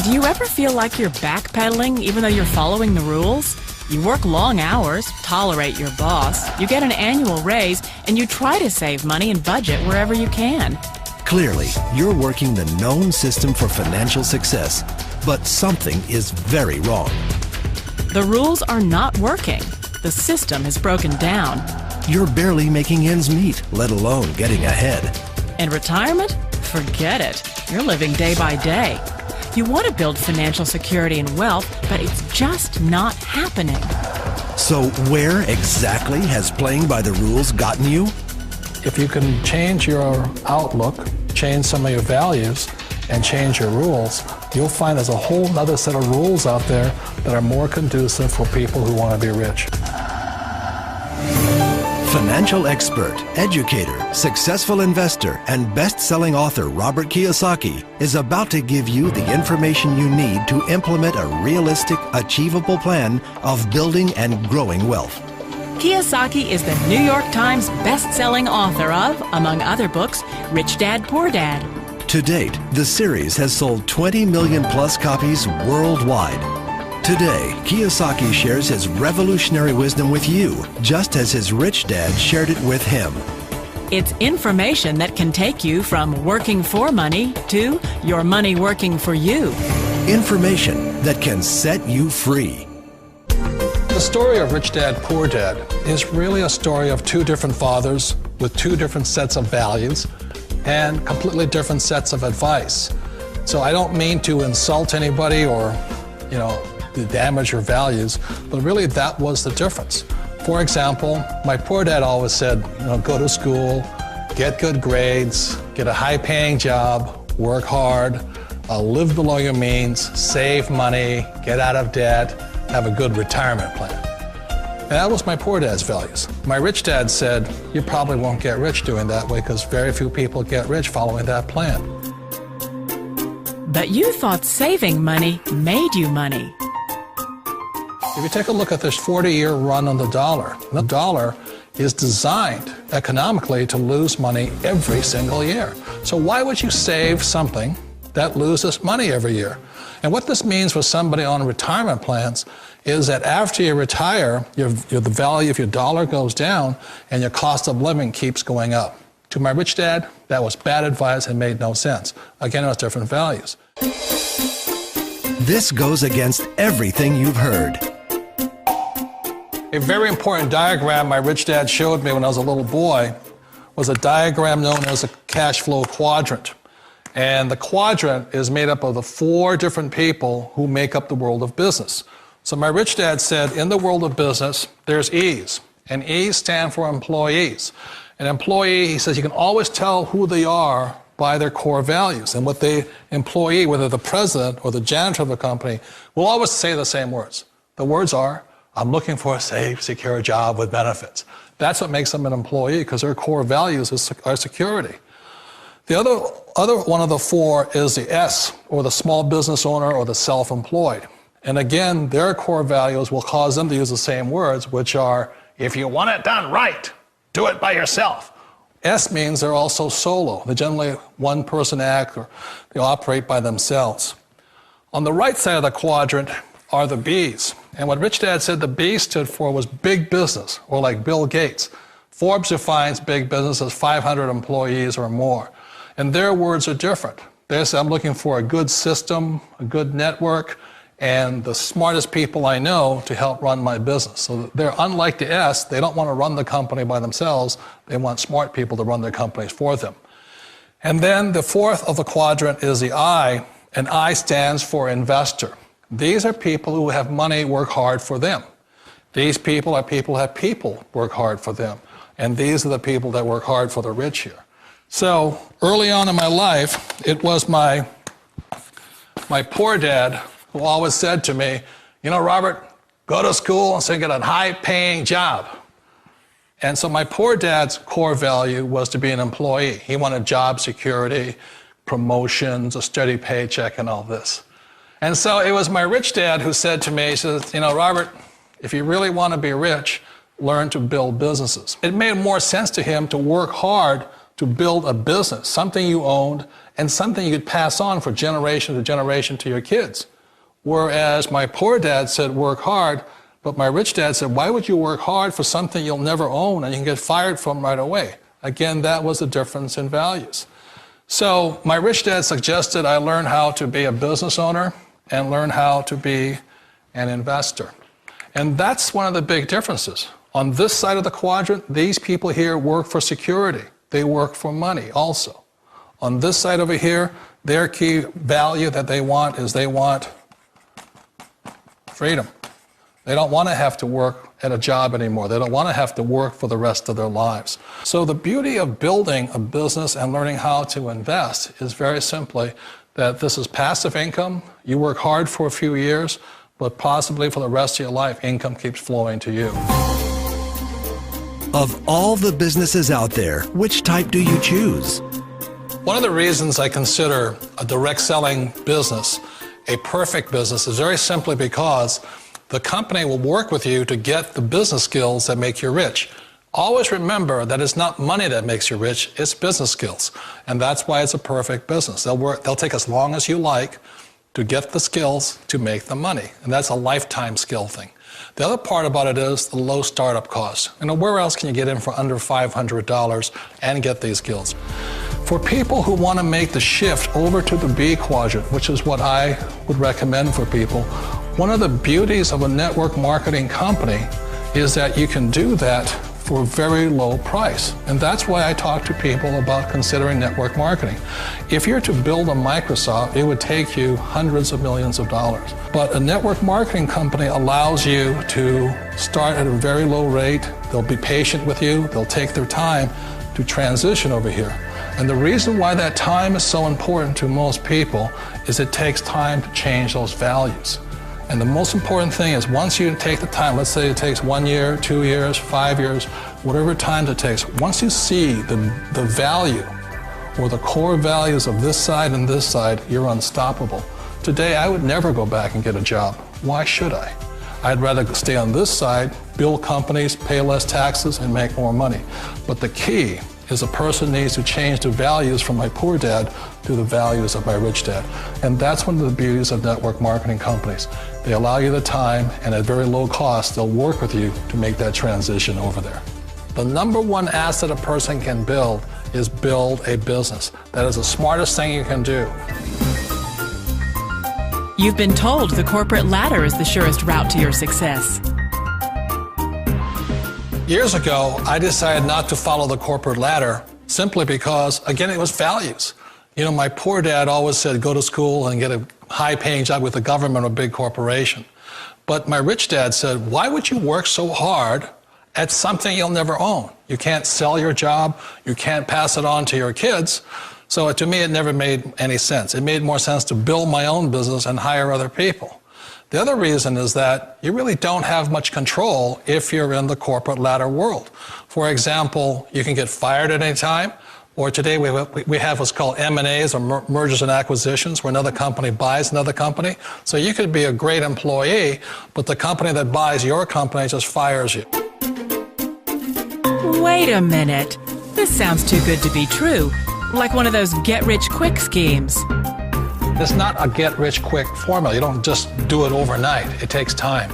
Do you ever feel like you're backpedaling even though you're following the rules? You work long hours, tolerate your boss, you get an annual raise, and you try to save money and budget wherever you can. Clearly, you're working the known system for financial success, but something is very wrong. The rules are not working. The system has broken down. You're barely making ends meet, let alone getting ahead. And retirement? Forget it. You're living day by day. You want to build financial security and wealth, but it's just not happening. So where exactly has playing by the rules gotten you? If you can change your outlook, change some of your values, and change your rules, you'll find there's a whole other set of rules out there that are more conducive for people who want to be rich. Financial expert, educator, successful investor, and best-selling author Robert Kiyosaki is about to give you the information you need to implement a realistic, achievable plan of building and growing wealth. Kiyosaki is the New York Times best-selling author of, among other books, Rich Dad, Poor Dad. To date, the series has sold 20 million plus copies worldwide. Today, Kiyosaki shares his revolutionary wisdom with you, just as his rich dad shared it with him. It's information that can take you from working for money to your money working for you. Information that can set you free. The story of Rich Dad, Poor Dad is really a story of two different fathers with two different sets of values and completely different sets of advice. So I don't mean to insult anybody or, to damage your values, but really that was the difference. For example, my poor dad always said, go to school, get good grades, get a high-paying job, work hard, live below your means, save money, get out of debt, have a good retirement plan. And that was my poor dad's values. My rich dad said, you probably won't get rich doing that way because very few people get rich following that plan. But you thought saving money made you money. If you take a look at this 40-year run on the dollar is designed economically to lose money every single year. So why would you save something that loses money every year? And what this means for somebody on retirement plans is that after you retire, the value of your dollar goes down and your cost of living keeps going up. To my rich dad, that was bad advice and made no sense. Again, it was different values. This goes against everything you've heard. A very important diagram my rich dad showed me when I was a little boy was a diagram known as a cash flow quadrant. And the quadrant is made up of the four different people who make up the world of business. So my rich dad said, in the world of business, there's E's, and E's stand for employees. An employee, he says, you can always tell who they are by their core values. And what the employee, whether the president or the janitor of the company, will always say the same words. The words are, I'm looking for a safe, secure job with benefits. That's what makes them an employee, because their core values are security. The other one of the four is the S, or the small business owner or the self-employed. And again, their core values will cause them to use the same words, which are, if you want it done right, do it by yourself. S means they're also solo. They're generally one-person act, or they operate by themselves. On the right side of the quadrant are the B's. And what Rich Dad said the B stood for was big business, or like Bill Gates. Forbes defines big business as 500 employees or more. And their words are different. They say, I'm looking for a good system, a good network, and the smartest people I know to help run my business. So they're unlike the S. They don't want to run the company by themselves. They want smart people to run their companies for them. And then the fourth of the quadrant is the I, and I stands for investor. These are people who have money work hard for them. These people are people who have people work hard for them. And these are the people that work hard for the rich here. So early on in my life, it was my poor dad who always said to me, Robert, go to school and so get a high-paying job. And so my poor dad's core value was to be an employee. He wanted job security, promotions, a steady paycheck, and all this. And so it was my rich dad who said to me, he says, Robert, if you really want to be rich, learn to build businesses. It made more sense to him to work hard to build a business, something you owned and something you could pass on for generation to generation to your kids. Whereas my poor dad said, work hard, but my rich dad said, why would you work hard for something you'll never own and you can get fired from right away? Again, that was the difference in values. So my rich dad suggested I learn how to be a business owner and learn how to be an investor. And that's one of the big differences. On this side of the quadrant, these people here work for security. They work for money also. On this side over here, their key value that they want is they want freedom. They don't want to have to work at a job anymore. They don't want to have to work for the rest of their lives. So the beauty of building a business and learning how to invest is very simply that this is passive income. You work hard for a few years, but possibly for the rest of your life, income keeps flowing to you. Of all the businesses out there, which type do you choose? One of the reasons I consider a direct selling business a perfect business is very simply because the company will work with you to get the business skills that make you rich. Always remember that it's not money that makes you rich, it's business skills. And that's why it's a perfect business. They'll take as long as you like to get the skills to make the money. And that's a lifetime skill thing. The other part about it is the low startup cost. Where else can you get in for under $500 and get these skills? For people who want to make the shift over to the B quadrant, which is what I would recommend for people, one of the beauties of a network marketing company is that you can do that for a very low price. And that's why I talk to people about considering network marketing. If you're to build a Microsoft, it would take you hundreds of millions of dollars. But a network marketing company allows you to start at a very low rate. They'll be patient with you. They'll take their time to transition over here. And the reason why that time is so important to most people is it takes time to change those values. And the most important thing is once you take the time, let's say it takes 1 year, 2 years, 5 years, whatever time it takes, once you see the value or the core values of this side and this side, you're unstoppable. Today, I would never go back and get a job. Why should I? I'd rather stay on this side, build companies, pay less taxes, and make more money. But the key is a person needs to change the values from my poor dad to the values of my rich dad. And that's one of the beauties of network marketing companies. They allow you the time, and at very low cost, they'll work with you to make that transition over there. The number one asset a person can build is build a business. That is the smartest thing you can do. You've been told the corporate ladder is the surest route to your success. Years ago, I decided not to follow the corporate ladder simply because, again, it was values. My poor dad always said, go to school and get a high-paying job with the government or a big corporation. But my rich dad said, why would you work so hard at something you'll never own? You can't sell your job. You can't pass it on to your kids. So to me, it never made any sense. It made more sense to build my own business and hire other people. The other reason is that you really don't have much control if you're in the corporate ladder world. For example, you can get fired at any time, or today we have what's called M&As, or mergers and acquisitions, where another company buys another company. So you could be a great employee, but the company that buys your company just fires you. Wait a minute. This sounds too good to be true. Like one of those get-rich-quick schemes. It's not a get-rich-quick formula. You don't just do it overnight. It takes time.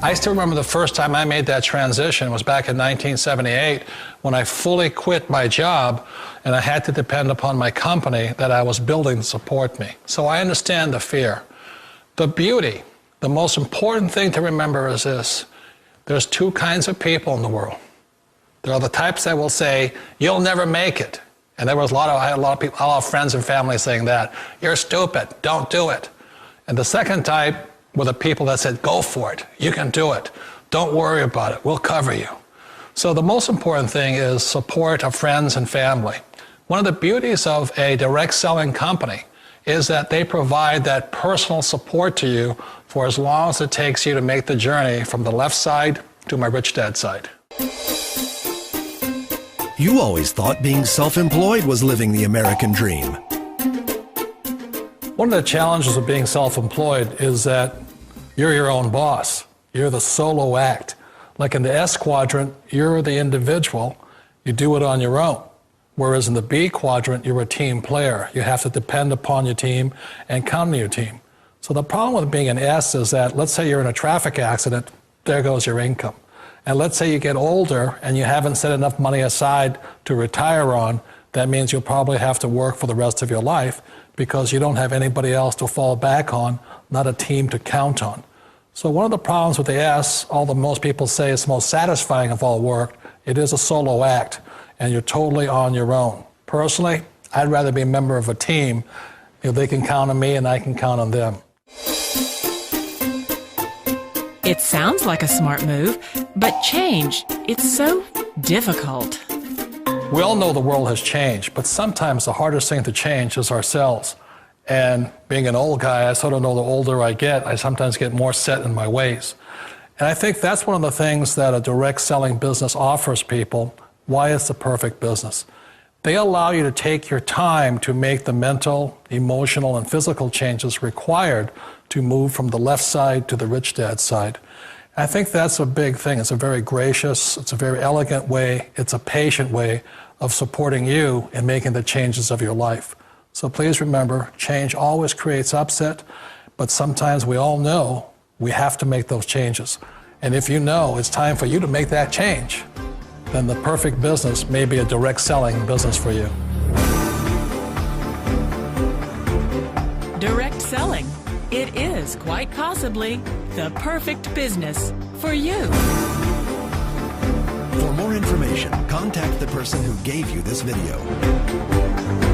I still remember the first time I made that transition was back in 1978 when I fully quit my job and I had to depend upon my company that I was building to support me. So I understand the fear. The beauty, the most important thing to remember is this. There's two kinds of people in the world. There are the types that will say, you'll never make it. And I had a lot of friends and family saying that. You're stupid, don't do it. And the second type were the people that said, go for it, you can do it. Don't worry about it, we'll cover you. So the most important thing is support of friends and family. One of the beauties of a direct selling company is that they provide that personal support to you for as long as it takes you to make the journey from the left side to my rich dad side. You always thought being self-employed was living the American dream. One of the challenges of being self-employed is that you're your own boss. You're the solo act. Like in the S quadrant, you're the individual. You do it on your own. Whereas in the B quadrant, you're a team player. You have to depend upon your team and count on your team. So the problem with being an S is that, let's say you're in a traffic accident, there goes your income. And let's say you get older and you haven't set enough money aside to retire on, that means you'll probably have to work for the rest of your life because you don't have anybody else to fall back on, not a team to count on. So one of the problems with the S, although most people say it's the most satisfying of all work, it is a solo act, and you're totally on your own. Personally, I'd rather be a member of a team. They can count on me and I can count on them. It sounds like a smart move, but change, it's so difficult. We all know the world has changed, but sometimes the hardest thing to change is ourselves. And being an old guy, I sort of know the older I get, I sometimes get more set in my ways. And I think that's one of the things that a direct selling business offers people, why it's the perfect business. They allow you to take your time to make the mental, emotional, and physical changes required to move from the left side to the rich dad side. I think that's a big thing. It's a very gracious, it's a very elegant way, it's a patient way of supporting you in making the changes of your life. So please remember, change always creates upset, but sometimes we all know we have to make those changes. And if you know it's time for you to make that change, then the perfect business may be a direct selling business for you. Direct selling. It is quite possibly the perfect business for you. For more information, contact the person who gave you this video.